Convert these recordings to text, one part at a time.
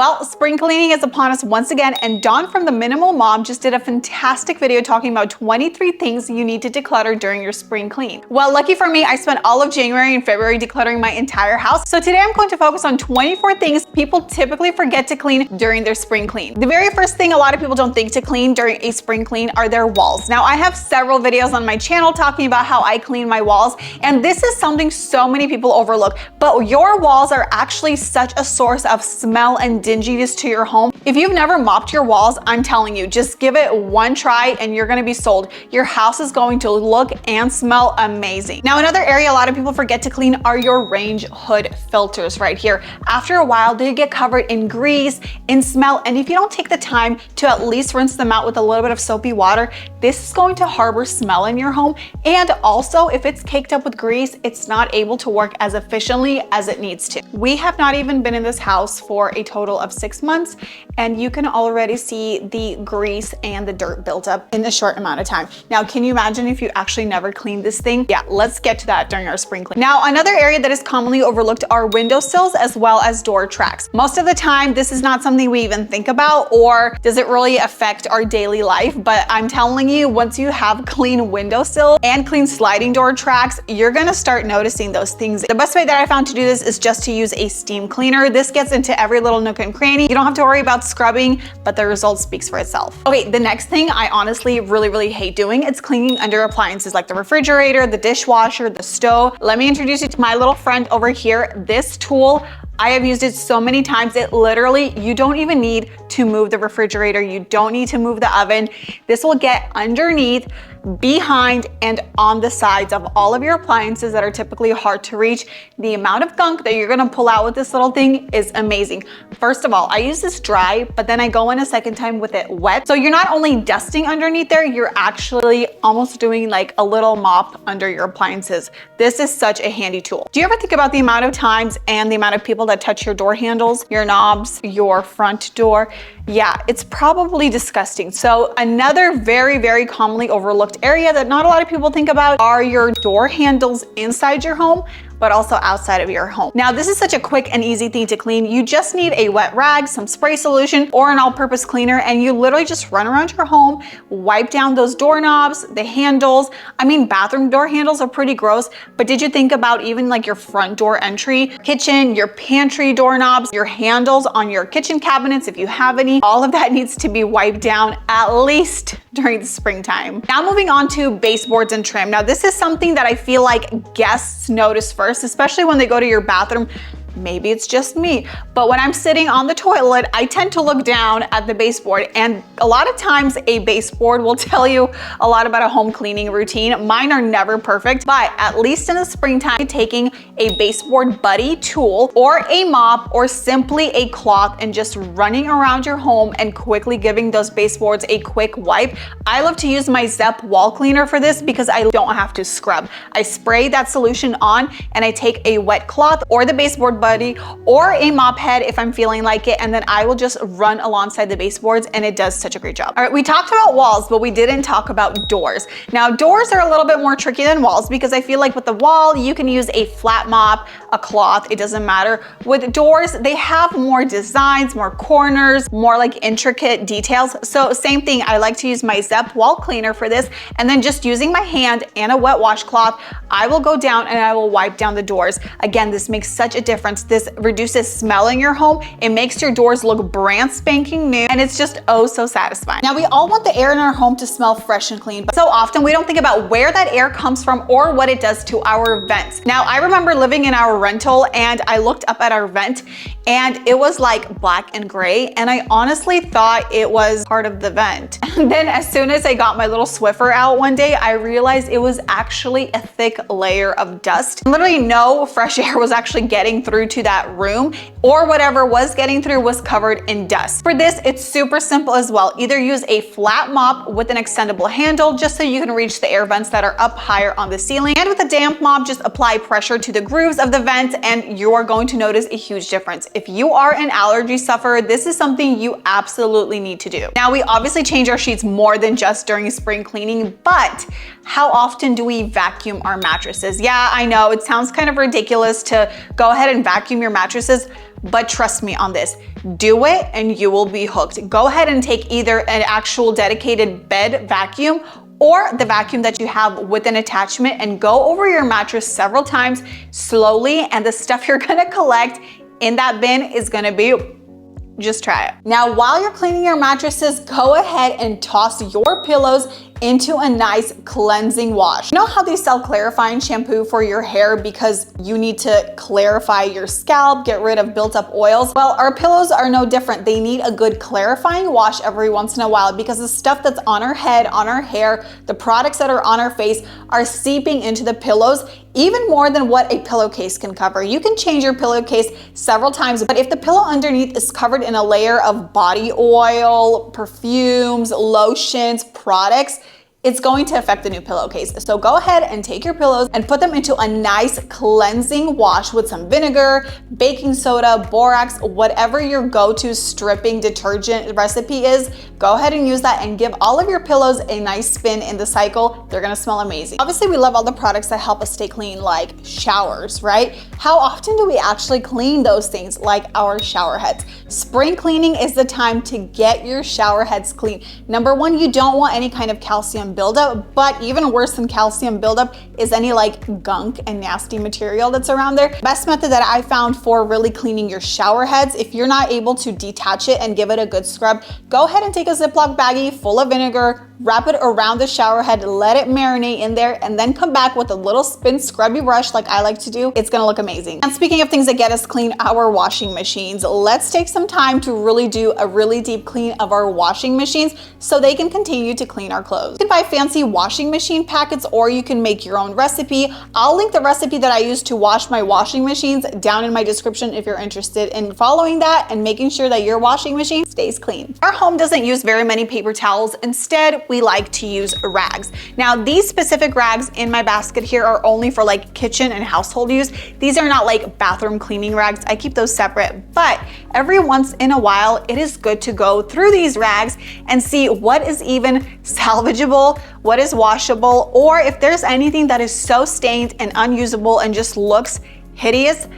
Well, spring cleaning is upon us once again, and Dawn from The Minimal Mom just did a fantastic video talking about 23 things you need to declutter during your spring clean. Well, lucky for me, I spent all of January and February decluttering my entire house. So today I'm going to focus on 24 things people typically forget to clean during their spring clean. The very first thing a lot of people don't think to clean during a spring clean are their walls. Now, I have several videos on my channel talking about how I clean my walls, and this is something so many people overlook, but your walls are actually such a source of smell and dinginess to your home. If you've never mopped your walls, I'm telling you, just give it one try and you're gonna be sold. Your house is going to look and smell amazing. Now, another area a lot of people forget to clean are your range hood filters right here. After a while, they get covered in grease, in smell, and if you don't take the time to at least rinse them out with a little bit of soapy water, this is going to harbor smell in your home. And also, if it's caked up with grease, it's not able to work as efficiently as it needs to. We have not even been in this house for a total of 6 months, and you can already see the grease and the dirt built up in a short amount of time. Now, can you imagine if you actually never cleaned this thing? Yeah, let's get to that during our spring clean. Now, another area that is commonly overlooked are windowsills as well as door tracks. Most of the time, this is not something we even think about, or does it really affect our daily life? But I'm telling you, once you have clean windowsill and clean sliding door tracks, you're gonna start noticing those things. The best way that I found to do this is just to use a steam cleaner. This gets into every little nook and cranny. You don't have to worry about scrubbing, but the result speaks for itself. Okay, the next thing I honestly really hate doing, it's cleaning under appliances like the refrigerator, the dishwasher, the stove. Let me introduce you to my little friend over here. This tool, I have used it so many times. It literally, you don't even need to move the refrigerator. You don't need to move the oven. This will get underneath, behind, and on the sides of all of your appliances that are typically hard to reach. The amount of gunk that you're gonna pull out with this little thing is amazing. First of all, I use this dry, but then I go in a second time with it wet. So you're not only dusting underneath there, you're actually almost doing like a little mop under your appliances. This is such a handy tool. Do you ever think about the amount of times and the amount of people that touch your door handles, your knobs, your front door? Yeah, it's probably disgusting. So another very commonly overlooked area that not a lot of people think about are your door handles inside your home, but also outside of your home. Now, this is such a quick and easy thing to clean. You just need a wet rag, some spray solution, or an all-purpose cleaner, and you literally just run around your home, wipe down those doorknobs, the handles. I mean, bathroom door handles are pretty gross, but did you think about even like your front door entry, kitchen, your pantry doorknobs, your handles on your kitchen cabinets, if you have any? All of that needs to be wiped down at least during the springtime. Now, moving on to baseboards and trim. Now, this is something that I feel like guests notice first, especially when they go to your bathroom. Maybe it's just me, but when I'm sitting on the toilet, I tend to look down at the baseboard, and a lot of times a baseboard will tell you a lot about a home cleaning routine. Mine are never perfect, but at least in the springtime, taking a baseboard buddy tool or a mop or simply a cloth and just running around your home and quickly giving those baseboards a quick wipe. I love to use my Zep wall cleaner for this because I don't have to scrub. I spray that solution on and I take a wet cloth or the baseboard buddy or a mop head if I'm feeling like it, and then I will just run alongside the baseboards, and it does such a great job. All right, we talked about walls, but we didn't talk about doors. Now, doors are a little bit more tricky than walls because I feel like with the wall, you can use a flat mop, a cloth, it doesn't matter. With doors, they have more designs, more corners, more like intricate details. So same thing, I like to use my Zep wall cleaner for this, and then just using my hand and a wet washcloth, I will go down and I will wipe down the doors. Again, this makes such a difference. This reduces smell in your home. It makes your doors look brand spanking new, and it's just oh so satisfying. Now, we all want the air in our home to smell fresh and clean, but so often we don't think about where that air comes from or what it does to our vents. Now, I remember living in our rental and I looked up at our vent and it was like black and gray, and I honestly thought it was part of the vent. And then as soon as I got my little Swiffer out one day, I realized it was actually a thick layer of dust. Literally no fresh air was actually getting through to that room, or whatever was getting through was covered in dust. For this, it's super simple as well. Either use a flat mop with an extendable handle just so you can reach the air vents that are up higher on the ceiling, and with a damp mop, just apply pressure to the grooves of the vent and you're going to notice a huge difference. If you are an allergy sufferer, this is something you absolutely need to do. Now, we obviously change our sheets more than just during spring cleaning, but how often do we vacuum our mattresses? Yeah, I know it sounds kind of ridiculous to go ahead and vacuum your mattresses, but trust me on this. Do it and you will be hooked. Go ahead and take either an actual dedicated bed vacuum or the vacuum that you have with an attachment and go over your mattress several times slowly, and the stuff you're gonna collect in that bin is gonna be, just try it. Now, while you're cleaning your mattresses, go ahead and toss your pillows into a nice cleansing wash. You know how they sell clarifying shampoo for your hair because you need to clarify your scalp, get rid of built up oils? Well, our pillows are no different. They need a good clarifying wash every once in a while because the stuff that's on our head, on our hair, the products that are on our face are seeping into the pillows even more than what a pillowcase can cover. You can change your pillowcase several times, but if the pillow underneath is covered in a layer of body oil, perfumes, lotions, products, it's going to affect the new pillowcase. So go ahead and take your pillows and put them into a nice cleansing wash with some vinegar, baking soda, borax, whatever your go-to stripping detergent recipe is. Go ahead and use that and give all of your pillows a nice spin in the cycle. They're gonna smell amazing. Obviously, we love all the products that help us stay clean, like showers, right? How often do we actually clean those things, like our shower heads? Spring cleaning is the time to get your shower heads clean. Number one, you don't want any kind of calcium buildup, but even worse than calcium buildup is any like gunk and nasty material that's around there. Best method that I found for really cleaning your shower heads, if you're not able to detach it and give it a good scrub, go ahead and take a Ziploc baggie full of vinegar, wrap it around the shower head, let it marinate in there, and then come back with a little spin scrubby brush like I like to do. It's gonna look amazing. And speaking of things that get us clean, our washing machines. Let's take some time to really do a really deep clean of our washing machines so they can continue to clean our clothes. You can buy fancy washing machine packets or you can make your own recipe. I'll link the recipe that I use to wash my washing machines down in my description if you're interested in following that and making sure that your washing machine stays clean. Our home doesn't use very many paper towels. Instead, we like to use rags. Now, these specific rags in my basket here are only for like kitchen and household use. These are not like bathroom cleaning rags. I keep those separate, but every once in a while, it is good to go through these rags and see what is even salvageable, what is washable, or if there's anything that is so stained and unusable and just looks hideous,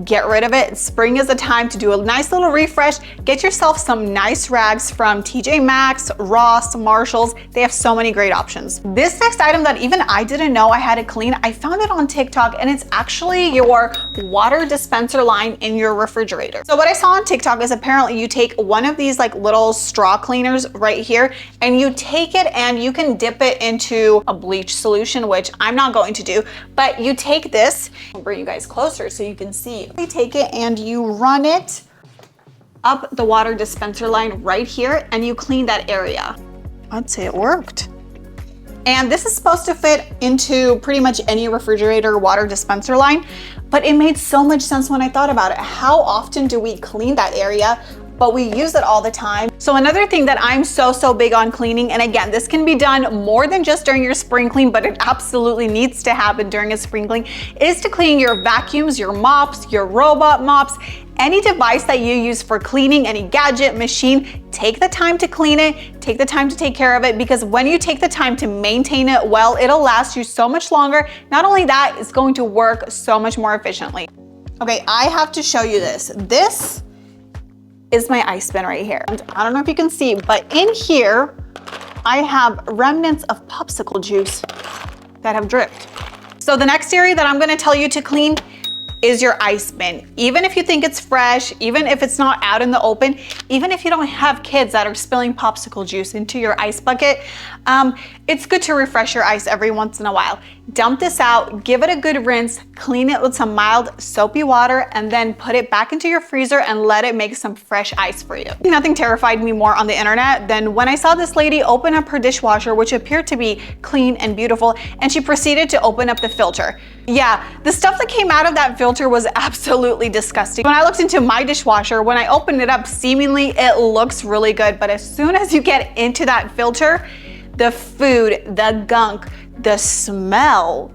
get rid of it. Spring is the time to do a nice little refresh. Get yourself some nice rags from TJ Maxx, Ross, Marshalls. They have so many great options. This next item that even I didn't know I had to clean, I found it on TikTok, and it's actually your water dispenser line in your refrigerator. So what I saw on TikTok is apparently you take one of these like little straw cleaners right here, and you take it and you can dip it into a bleach solution, which I'm not going to do, but you take this, I'll bring you guys closer so you can see. You take it and you run it up the water dispenser line right here and you clean that area. I'd say it worked. And this is supposed to fit into pretty much any refrigerator water dispenser line, but it made so much sense when I thought about it. How often do we clean that area? But we use it all the time. So another thing that I'm so big on cleaning, and again, this can be done more than just during your spring clean, but it absolutely needs to happen during a spring clean, is to clean your vacuums, your mops, your robot mops, any device that you use for cleaning, any gadget, machine. Take the time to clean it, take the time to take care of it, because when you take the time to maintain it well, it'll last you so much longer. Not only that, it's going to work so much more efficiently. Okay, I have to show you this. This is my ice bin right here. And I don't know if you can see, but in here, I have remnants of popsicle juice that have dripped. So the next area that I'm gonna tell you to clean is your ice bin. Even if you think it's fresh, even if it's not out in the open, even if you don't have kids that are spilling popsicle juice into your ice bucket, it's good to refresh your ice every once in a while. Dump this out, give it a good rinse, clean it with some mild soapy water, and then put it back into your freezer and let it make some fresh ice for you. Nothing terrified me more on the internet than when I saw this lady open up her dishwasher, which appeared to be clean and beautiful, and she proceeded to open up the filter. Yeah, the stuff that came out of that filter was absolutely disgusting. When I looked into my dishwasher, when I opened it up, seemingly it looks really good, but as soon as you get into that filter, the food, the gunk, the smell,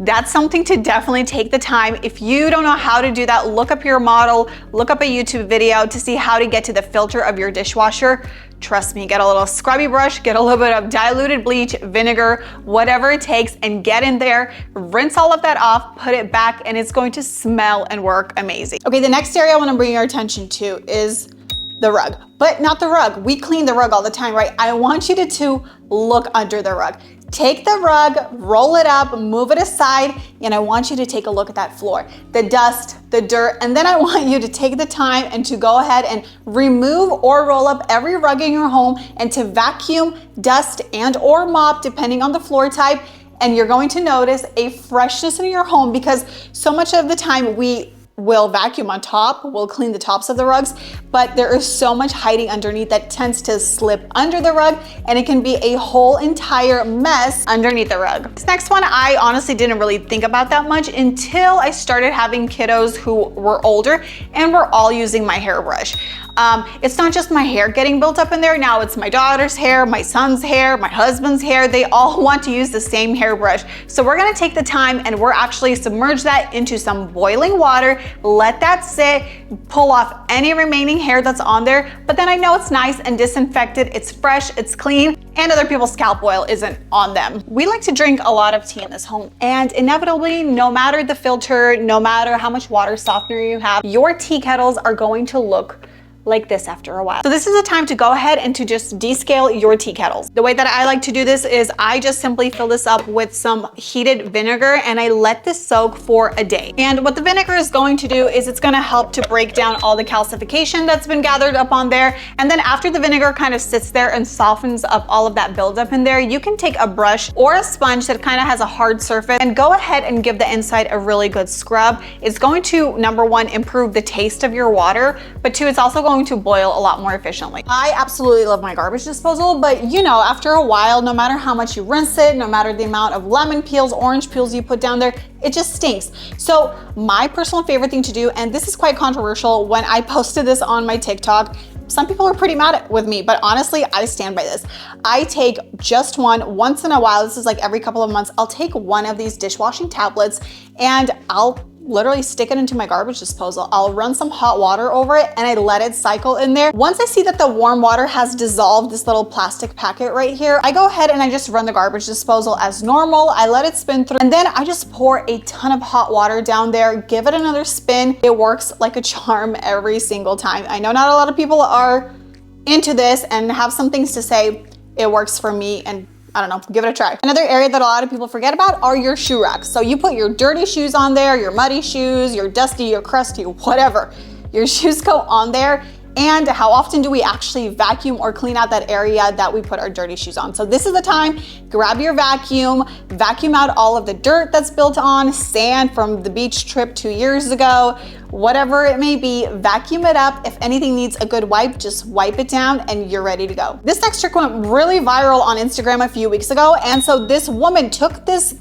That's something to definitely take the time. If you don't know how to do that, look up your model, look up a YouTube video to see how to get to the filter of your dishwasher. Trust me, get a little scrubby brush, get a little bit of diluted bleach, vinegar, whatever it takes, and get in there, rinse all of that off, put it back, and it's going to smell and work amazing. Okay, the next area I wanna bring your attention to is the rug, but not the rug. We clean the rug all the time, right? I want you to look under the rug. Take the rug, roll it up, move it aside, and I want you to take a look at that floor, the dust, the dirt, and then I want you to take the time and to go ahead and remove or roll up every rug in your home and to vacuum, dust, and or mop, depending on the floor type, and you're going to notice a freshness in your home because so much of the time we will vacuum on top, we'll clean the tops of the rugs, but there is so much hiding underneath that tends to slip under the rug and it can be a whole entire mess underneath the rug. This next one, I honestly didn't really think about that much until I started having kiddos who were older and were all using my hairbrush. It's not just my hair getting built up in there. Now it's my daughter's hair, my son's hair, my husband's hair. They all want to use the same hairbrush. So we're gonna take the time and we're actually submerge that into some boiling water, let that sit, pull off any remaining hair that's on there. But then I know it's nice and disinfected, it's fresh, it's clean, and other people's scalp oil isn't on them. We like to drink a lot of tea in this home, and inevitably, no matter the filter, no matter how much water softener you have, your tea kettles are going to look like this after a while. So this is a time to go ahead and to just descale your tea kettles. The way that I like to do this is I just simply fill this up with some heated vinegar and I let this soak for a day. And what the vinegar is going to do is it's gonna help to break down all the calcification that's been gathered up on there. And then after the vinegar kind of sits there and softens up all of that buildup in there, you can take a brush or a sponge that kind of has a hard surface and go ahead and give the inside a really good scrub. It's going to, number one, improve the taste of your water, but two, it's also going to boil a lot more efficiently. I absolutely love my garbage disposal, but you know, after a while, no matter how much you rinse it, no matter the amount of lemon peels, orange peels you put down there, it just stinks. So my personal favorite thing to do, and this is quite controversial, when I posted this on my TikTok, some people are pretty mad with me, but honestly, I stand by this. I take just once in a while, this is like every couple of months, I'll take one of these dishwashing tablets and I'll literally stick it into my garbage disposal. I'll run some hot water over it and I let it cycle in there. Once I see that the warm water has dissolved this little plastic packet right here, I go ahead and I just run the garbage disposal as normal. I let it spin through and then I just pour a ton of hot water down there, give it another spin. It works like a charm every single time. I know not a lot of people are into this and have some things to say. It works for me and I don't know, give it a try. Another area that a lot of people forget about are your shoe racks. So you put your dirty shoes on there, your muddy shoes, your dusty, your crusty, whatever. Your shoes go on there. And how often do we actually vacuum or clean out that area that we put our dirty shoes on? So this is the time, grab your vacuum out all of the dirt that's built on, sand from the beach trip 2 years ago, whatever it may be, vacuum it up. If anything needs a good wipe, just wipe it down and you're ready to go. This next trick went really viral on Instagram a few weeks ago. And so this woman took this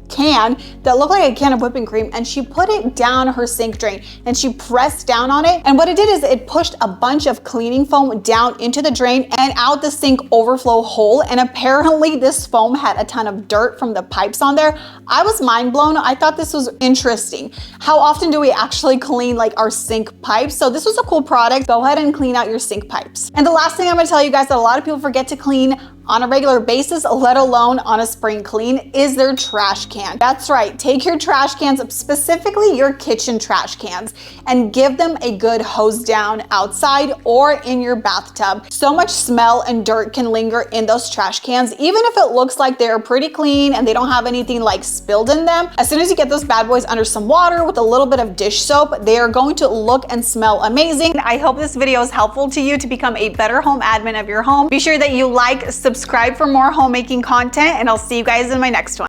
can that looked like a can of whipping cream and she put it down her sink drain and she pressed down on it, and what it did is it pushed a bunch of cleaning foam down into the drain and out the sink overflow hole, and apparently this foam had a ton of dirt from the pipes on there. I was mind blown. I thought this was interesting. How often do we actually clean like our sink pipes? So this was a cool product. Go ahead and clean out your sink pipes. And the last thing I'm gonna tell you guys that a lot of people forget to clean on a regular basis, let alone on a spring clean, is their trash can. That's right, take your trash cans, specifically your kitchen trash cans, and give them a good hose down outside or in your bathtub. So much smell and dirt can linger in those trash cans, even if it looks like they're pretty clean and they don't have anything like spilled in them. As soon as you get those bad boys under some water with a little bit of dish soap, they are going to look and smell amazing. I hope this video is helpful to you to become a better home admin of your home. Be sure that you like, subscribe for more homemaking content, and I'll see you guys in my next one.